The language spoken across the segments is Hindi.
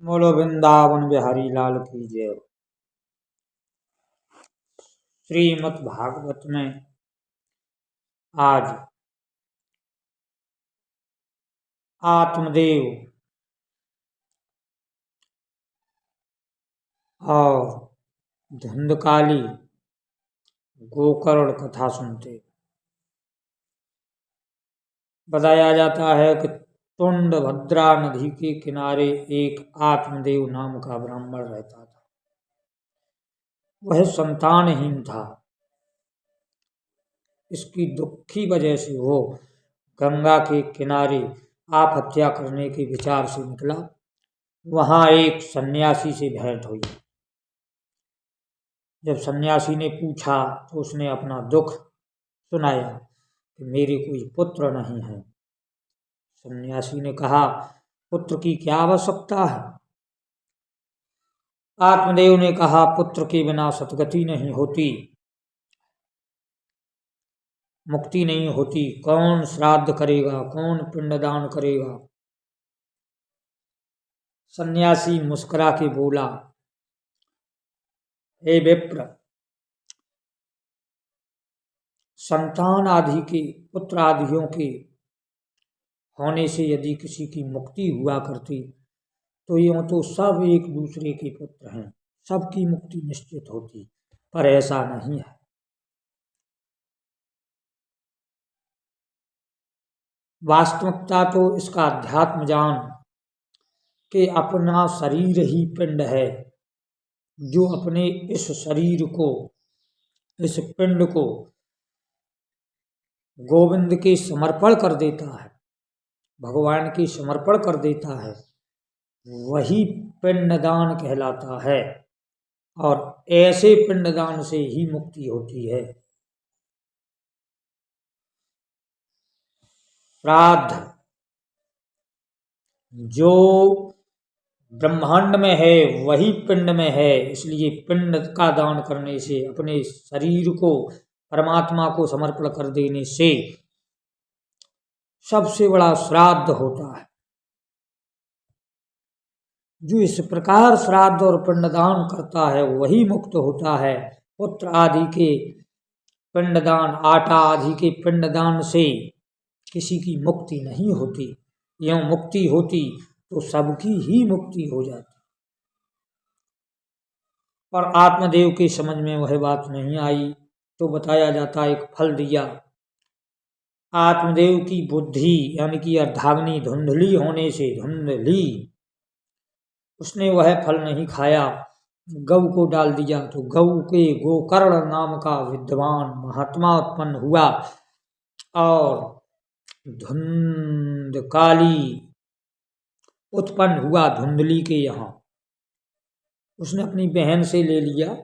बोलो वृंदावन बिहारी लाल की जय। श्रीमद् भागवत में आज आत्मदेव और धुंधकाली गोकर्ण कथा सुनते। बताया जाता है कि तुंडभद्रा नदी के किनारे एक आत्मदेव नाम का ब्राह्मण रहता था। वह संतानहीन था। इसकी दुखी वजह से वो गंगा के किनारे आत्महत्या करने के विचार से निकला। वहां एक सन्यासी से भेंट हुई। जब सन्यासी ने पूछा तो उसने अपना दुख सुनाया कि मेरे कोई पुत्र नहीं है। सन्यासी ने कहा, पुत्र की क्या आवश्यकता है? आत्मदेव ने कहा, पुत्र के बिना सद्गति नहीं होती, मुक्ति नहीं होती। कौन श्राद्ध करेगा, कौन पिंडदान करेगा? सन्यासी मुस्कुरा के बोला, हे विप्र, संतान आदि के, पुत्र आदियों के होने से यदि किसी की मुक्ति हुआ करती तो यूं तो सब एक दूसरे के पुत्र हैं, सबकी मुक्ति निश्चित होती, पर ऐसा नहीं है। वास्तविकता तो इसका अध्यात्म जान कि अपना शरीर ही पिंड है। जो अपने इस शरीर को, इस पिंड को गोविंद के समर्पण कर देता है, भगवान के समर्पण कर देता है, वही पिंडदान कहलाता है। और ऐसे पिंडदान से ही मुक्ति होती है। श्राद्ध जो ब्रह्मांड में है वही पिंड में है, इसलिए पिंड का दान करने से, अपने शरीर को परमात्मा को समर्पण कर देने से सबसे बड़ा श्राद्ध होता है। जो इस प्रकार श्राद्ध और पिंडदान करता है वही मुक्त होता है। पुत्र आदि के पिंडदान, आटा आदि के पिंडदान से किसी की मुक्ति नहीं होती। यूं मुक्ति होती तो सबकी ही मुक्ति हो जाती। पर आत्मदेव की समझ में वह बात नहीं आई तो बताया जाता, एक फल दिया। आत्मदेव की बुद्धि यानी कि अर्धाग्नि धुंधली होने से, धुंधली, उसने वह फल नहीं खाया, गौ को डाल दिया। तो गौ के गोकर्ण नाम का विद्वान महात्मा उत्पन्न हुआ और धुंधकाली उत्पन्न हुआ धुंधली के यहाँ। उसने अपनी बहन से ले लिया।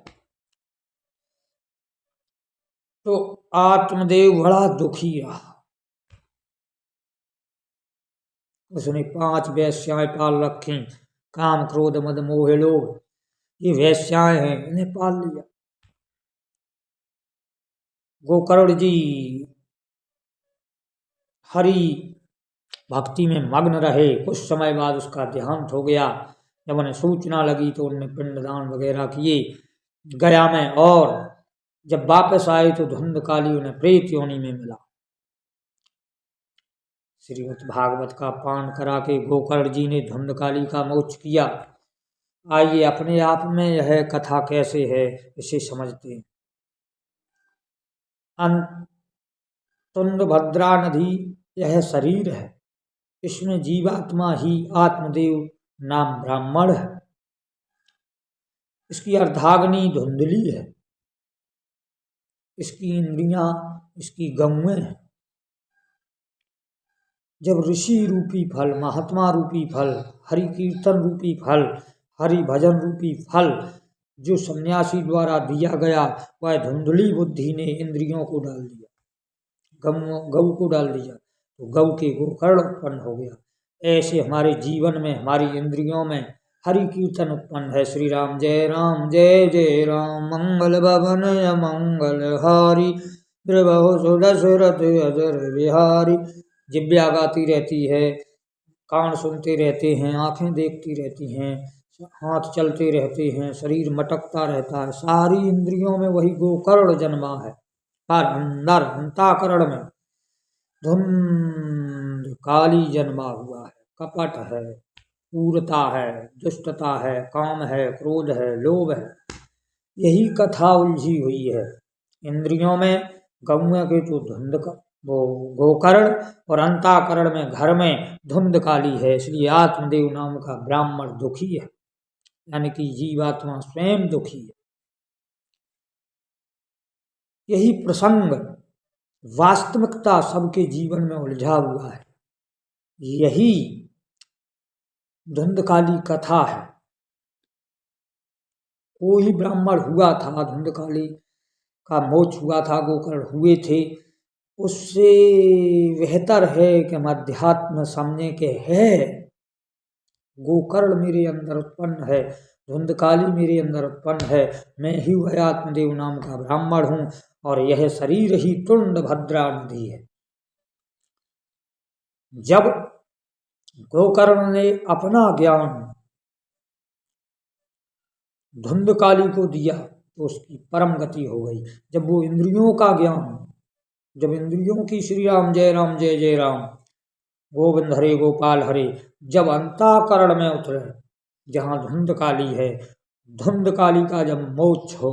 तो आत्मदेव बड़ा दुखी रहा। उसने 5 वेश्याएं पाल रखी। काम क्रोध मद मोह लोभ, ये वेश्याएं हैं, इन्हें पाल लिया। गोकर्ण जी हरि भक्ति में मग्न रहे। कुछ समय बाद उसका देहांत हो गया। जब उन्हें सूचना लगी तो उन्होंने पिंडदान वगैरह किए गया में, और जब वापस आए तो धुंधकाली उन्हें प्रेत योनि में मिला। श्रीमद् भागवत का पान करा के गोकर्ण जी ने धुंधकाली का मोक्ष किया। आइए अपने आप में यह कथा कैसे है इसे समझते हैं। तुंडभद्रा नदी यह शरीर है, इसमें जीवात्मा ही आत्मदेव नाम ब्राह्मण है। इसकी अर्धाग्नि धुंधली है, इसकी इंद्रियां, इसकी गौएं हैं। जब ऋषि रूपी फल, महात्मा रूपी फल, हरि कीर्तन रूपी फल, हरि भजन रूपी फल जो सन्यासी द्वारा दिया गया, वह धुंधली बुद्धि ने इंद्रियों को डाल दिया, गौ को डाल दिया, तो गौ के गोकर्ण उत्पन्न हो गया। ऐसे हमारे जीवन में, हमारी इंद्रियों में हरि कीर्तन उत्पन्न है। श्री राम जय जय राम, मंगल भवन मंगल हारी, दशरथ अजर बिहारी। जिब्या गाती रहती है, कान सुनते रहते हैं, आंखें देखती रहती हैं, हाथ चलते रहते हैं, शरीर मटकता रहता है, सारी इंद्रियों में वही गोकर्ण जन्मा है। पर अंदर अंताकरण में धुंध काली जन्मा हुआ है, कपट है, क्रूरता है, दुष्टता है, काम है, क्रोध है, लोभ है। यही कथा उलझी हुई है इंद्रियों में। गौएं के तो धुंध का वो गोकर्ण, और अंताकरण में घर में धुंध काली है, इसलिए आत्मदेव नाम का ब्राह्मण दुखी है, यानी कि जीवात्मा स्वयं दुखी है। यही प्रसंग वास्तविकता सबके जीवन में उलझा हुआ है, यही धुंधकाली कथा है। कोई ब्राह्मण हुआ था, धुंधकाली का मोक्ष हुआ था, गोकर्ण हुए थे, उससे बेहतर है कि हम अध्यात्म समझे के है गोकर्ण मेरे अंदर उत्पन्न है, धुंधकाली मेरे अंदर उत्पन्न है, मैं ही वह आत्मदेव नाम का ब्राह्मण हूँ, और यह शरीर ही तुंड भद्रा नदी है। जब गोकर्ण ने अपना ज्ञान धुंधकाली को दिया तो उसकी परम गति हो गई। जब वो इंद्रियों का ज्ञान, जब इंद्रियों की श्री राम जय जय राम, गोविंद हरे गोपाल हरे, जब अंताकरण में उतरे, जहाँ धुंधकाली है, धुंधकाली का जब मोक्ष हो,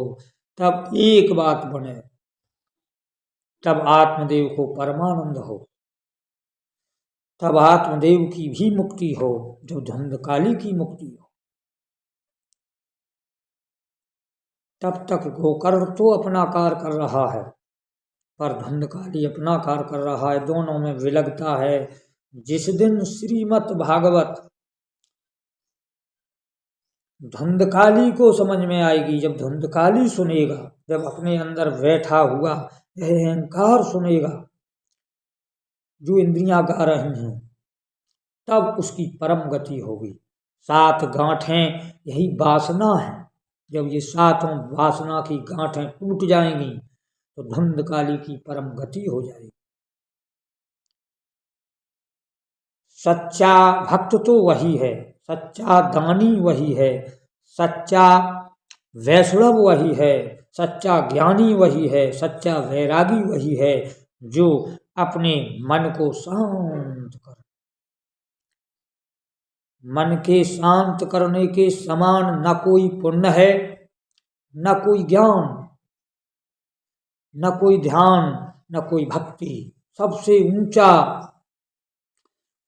तब एक बात बने, तब आत्मदेव को परमानंद हो, तब आत्मदेव की भी मुक्ति हो, जब धुंधकाली की मुक्ति हो। तब तक गोकर्ण तो अपना कार्य कर रहा है, पर धुंधकाली अपना कार्य कर रहा है, दोनों में विलगता है। जिस दिन श्रीमद् भागवत धुंधकाली को समझ में आएगी, जब धुंधकाली सुनेगा, जब अपने अंदर बैठा हुआ अहंकार सुनेगा जो इंद्रियां गा रही हैं, तब उसकी परम गति होगी। 7 गांठें यही वासना है, जब ये 7 वासना की गांठें टूट जाएंगी तो धुंधकाली की परम गति हो जाएगी। सच्चा भक्त तो वही है, सच्चा दानी वही है, सच्चा वैष्णव वही है, सच्चा ज्ञानी वही है, सच्चा वैरागी वही है, जो अपने मन को शांत कर, मन के शांत करने के समान न कोई पुण्य है, न कोई ज्ञान, न कोई ध्यान, न कोई भक्ति। सबसे ऊंचा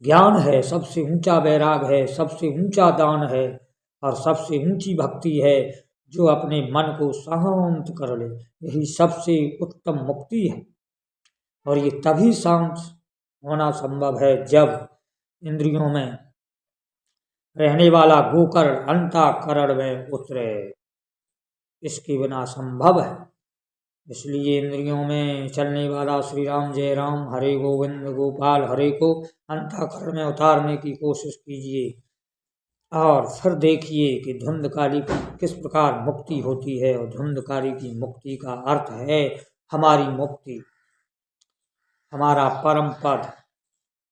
ज्ञान है, सबसे ऊंचा वैराग है, सबसे ऊंचा दान है, और सबसे ऊंची भक्ति है जो अपने मन को शांत कर ले। यही सबसे उत्तम मुक्ति है, और ये तभी शांत होना संभव है जब इंद्रियों में रहने वाला गोकर्ण अंतःकरण में उतरे, इसके बिना संभव है। इसलिए इंद्रियों में चलने वाला श्री राम जय राम हरे गोविंद गोपाल हरे को अंतःकरण में उतारने की कोशिश कीजिए, और फिर देखिए कि धुंधकाली की किस प्रकार मुक्ति होती है। और धुंधकाली की मुक्ति का अर्थ है हमारी मुक्ति, हमारा परम पद।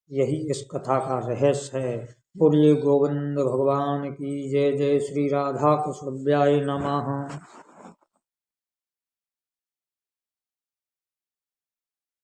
यही इस कथा का रहस्य है। बोलिए गोविंद भगवान की जय। जय श्री राधा कृष्ण नमः।